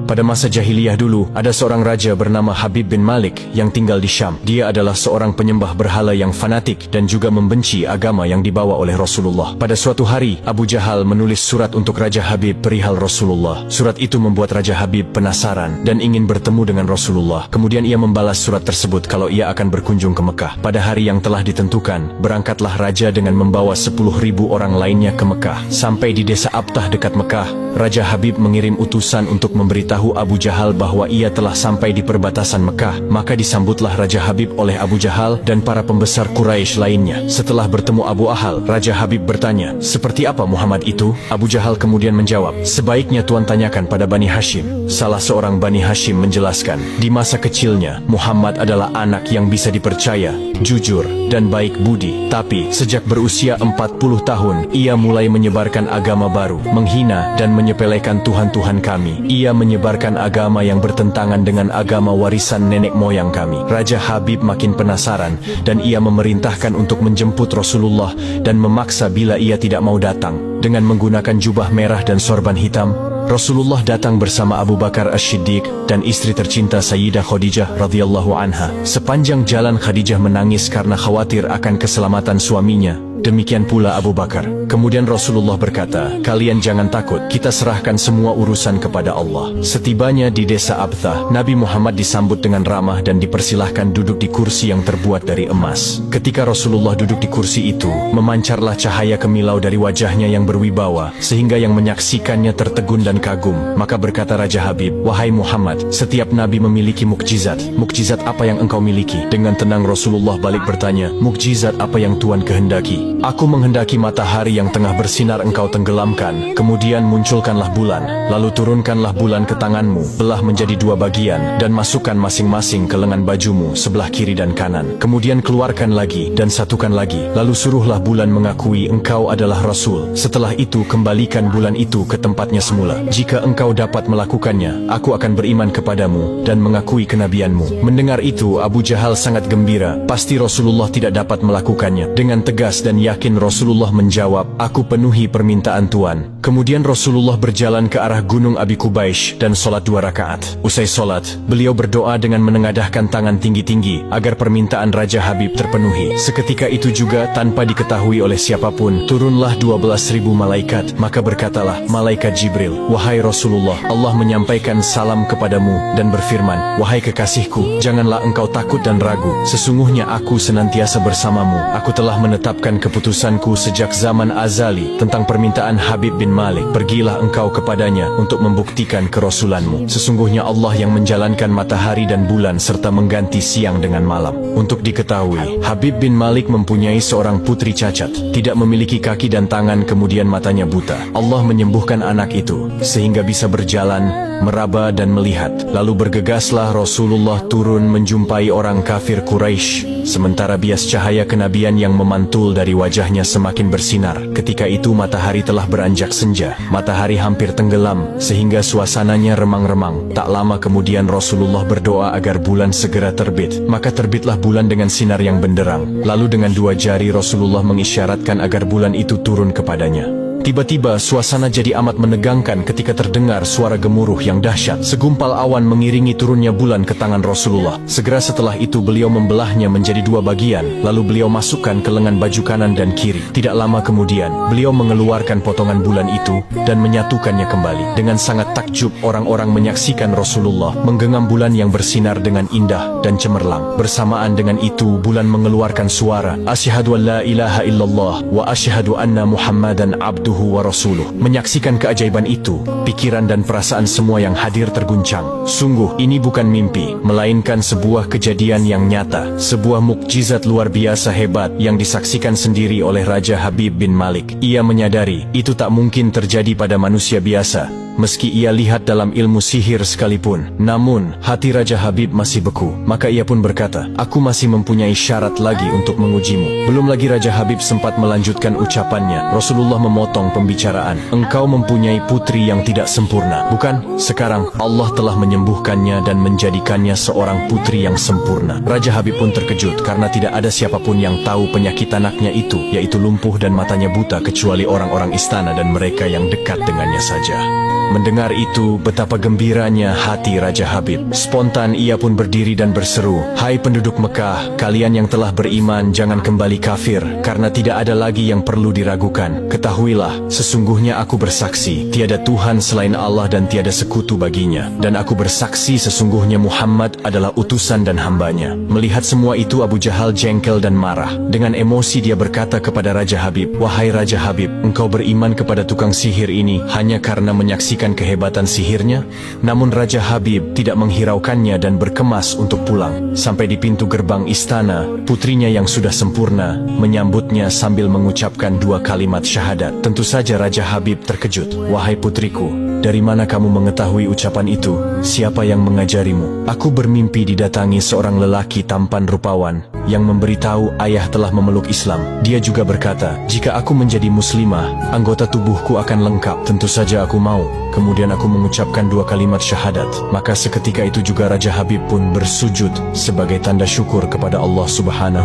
Pada masa jahiliyah dulu, ada seorang raja bernama Habib bin Malik yang tinggal di Syam. Dia adalah seorang penyembah berhala yang fanatik dan juga membenci agama yang dibawa oleh Rasulullah. Pada suatu hari, Abu Jahal menulis surat untuk Raja Habib perihal Rasulullah. Surat itu membuat Raja Habib penasaran dan ingin bertemu dengan Rasulullah. Kemudian ia membalas surat tersebut kalau ia akan berkunjung ke Mekah. Pada hari yang telah ditentukan, berangkatlah raja dengan membawa 10.000 orang lainnya ke Mekah. Sampai di desa Abtah dekat Mekah, Raja Habib mengirim utusan untuk memberitahu Abu Jahal bahwa ia telah sampai di perbatasan Mekah. Maka disambutlah Raja Habib oleh Abu Jahal dan para pembesar Quraisy lainnya. Setelah bertemu Abu Jahal, Raja Habib bertanya, "Seperti apa Muhammad itu?" Abu Jahal kemudian menjawab, "Sebaiknya Tuan tanyakan pada Bani Hashim." Salah seorang Bani Hashim menjelaskan, di masa kecilnya Muhammad adalah anak yang bisa dipercaya, jujur, dan baik budi. Tapi sejak berusia 40 tahun, ia mulai menyebarkan agama baru, menghina dan menyepelekan Tuhan-Tuhan kami. Ia menyebarkan agama yang bertentangan dengan agama warisan nenek moyang kami. Raja Habib makin penasaran dan ia memerintahkan untuk menjemput Rasulullah dan memaksa bila ia tidak mau datang. Dengan menggunakan jubah merah dan sorban hitam, Rasulullah datang bersama Abu Bakar As-Siddiq dan istri tercinta Sayyidah Khadijah radhiyallahu anha. Sepanjang jalan Khadijah menangis karena khawatir akan keselamatan suaminya. Demikian pula Abu Bakar. Kemudian Rasulullah berkata, "Kalian jangan takut, kita serahkan semua urusan kepada Allah." Setibanya di desa Abtah, Nabi Muhammad disambut dengan ramah dan dipersilahkan duduk di kursi yang terbuat dari emas. Ketika Rasulullah duduk di kursi itu, memancarlah cahaya kemilau dari wajahnya yang berwibawa, sehingga yang menyaksikannya tertegun dan kagum. Maka berkata Raja Habib, "Wahai Muhammad, setiap Nabi memiliki mukjizat. Mukjizat apa yang engkau miliki?" Dengan tenang Rasulullah balik bertanya, "Mukjizat apa yang Tuan kehendaki?" "Aku menghendaki matahari yang tengah bersinar engkau tenggelamkan, kemudian munculkanlah bulan, lalu turunkanlah bulan ke tanganmu, belah menjadi 2 bagian, dan masukkan masing-masing ke lengan bajumu sebelah kiri dan kanan. Kemudian keluarkan lagi, dan satukan lagi, lalu suruhlah bulan mengakui engkau adalah Rasul. Setelah itu kembalikan bulan itu ke tempatnya semula. Jika engkau dapat melakukannya, aku akan beriman kepadamu dan mengakui kenabianmu." Mendengar itu, Abu Jahal sangat gembira. Pasti Rasulullah tidak dapat melakukannya. Dengan tegas dan yakin Rasulullah menjawab, "Aku penuhi permintaan Tuan." Kemudian Rasulullah berjalan ke arah Gunung Abi Qubaish dan sholat 2 rakaat. Usai sholat, beliau berdoa dengan menengadahkan tangan tinggi-tinggi agar permintaan Raja Habib terpenuhi. Seketika itu juga, tanpa diketahui oleh siapapun, turunlah 12.000 malaikat. Maka berkatalah malaikat Jibril, "Wahai Rasulullah, Allah menyampaikan salam kepadamu dan berfirman, 'Wahai kekasihku, janganlah engkau takut dan ragu. Sesungguhnya aku senantiasa bersamamu. Aku telah menetapkan keputusanku sejak zaman azali tentang permintaan Habib bin Malik. Pergilah engkau kepadanya untuk membuktikan kerasulanmu. Sesungguhnya Allah yang menjalankan matahari dan bulan serta mengganti siang dengan malam.'" Untuk diketahui, Habib bin Malik mempunyai seorang putri cacat, tidak memiliki kaki dan tangan, kemudian matanya buta. Allah menyembuhkan anak itu sehingga bisa berjalan, meraba dan melihat. Lalu bergegaslah Rasulullah turun menjumpai orang kafir Quraisy. Sementara bias cahaya kenabian yang memantul dari wajahnya semakin bersinar. Ketika itu matahari telah beranjak senja. Matahari hampir tenggelam sehingga suasananya remang-remang. Tak lama kemudian Rasulullah berdoa agar bulan segera terbit. Maka terbitlah bulan dengan sinar yang benderang. Lalu dengan 2 jari Rasulullah mengisyaratkan agar bulan itu turun kepadanya. Tiba-tiba suasana jadi amat menegangkan ketika terdengar suara gemuruh yang dahsyat. Segumpal awan mengiringi turunnya bulan ke tangan Rasulullah. Segera setelah itu beliau membelahnya menjadi 2 bagian, lalu beliau masukkan ke lengan baju kanan dan kiri. Tidak lama kemudian, beliau mengeluarkan potongan bulan itu dan menyatukannya kembali. Dengan sangat takjub, orang-orang menyaksikan Rasulullah menggenggam bulan yang bersinar dengan indah dan cemerlang. Bersamaan dengan itu, bulan mengeluarkan suara, "Asyhadu an la ilaha illallah wa asyhadu anna Muhammadan abduhu wa rasuluh." Menyaksikan keajaiban itu, pikiran dan perasaan semua yang hadir terguncang. Sungguh, ini bukan mimpi, melainkan sebuah kejadian yang nyata, sebuah mukjizat luar biasa hebat yang disaksikan sendiri oleh Raja Habib bin Malik. Ia menyadari, itu tak mungkin terjadi pada manusia biasa, meski ia lihat dalam ilmu sihir sekalipun. Namun, hati Raja Habib masih beku. Maka ia pun berkata, "Aku masih mempunyai syarat lagi untuk mengujimu." Belum lagi Raja Habib sempat melanjutkan ucapannya, Rasulullah memotong pembicaraan. "Engkau mempunyai putri yang tidak sempurna, bukan? Sekarang Allah telah menyembuhkannya dan menjadikannya seorang putri yang sempurna." Raja Habib pun terkejut karena tidak ada siapapun yang tahu penyakit anaknya itu, yaitu lumpuh dan matanya buta, kecuali orang-orang istana dan mereka yang dekat dengannya saja. Mendengar itu, betapa gembiranya hati Raja Habib. Spontan ia pun berdiri dan berseru, "Hai penduduk Mekah, kalian yang telah beriman jangan kembali kafir, karena tidak ada lagi yang perlu diragukan. Ketahuilah, sesungguhnya aku bersaksi, tiada Tuhan selain Allah dan tiada sekutu baginya. Dan aku bersaksi sesungguhnya Muhammad adalah utusan dan hambanya." Melihat semua itu, Abu Jahal jengkel dan marah. Dengan emosi dia berkata kepada Raja Habib, "Wahai Raja Habib, engkau beriman kepada tukang sihir ini hanya karena menyaksikan kehebatan sihirnya?" Namun Raja Habib tidak menghiraukannya dan berkemas untuk pulang. Sampai di pintu gerbang istana, putrinya yang sudah sempurna menyambutnya sambil mengucapkan 2 kalimat syahadat. Tentu saja Raja Habib terkejut. "Wahai putriku, dari mana kamu mengetahui ucapan itu? Siapa yang mengajarimu?" "Aku bermimpi didatangi seorang lelaki tampan rupawan yang memberitahu ayah telah memeluk Islam. Dia juga berkata, jika aku menjadi muslimah, anggota tubuhku akan lengkap. Tentu saja aku mau. Kemudian aku mengucapkan 2 kalimat syahadat." Maka seketika itu juga Raja Habib pun bersujud sebagai tanda syukur kepada Allah Subhanahu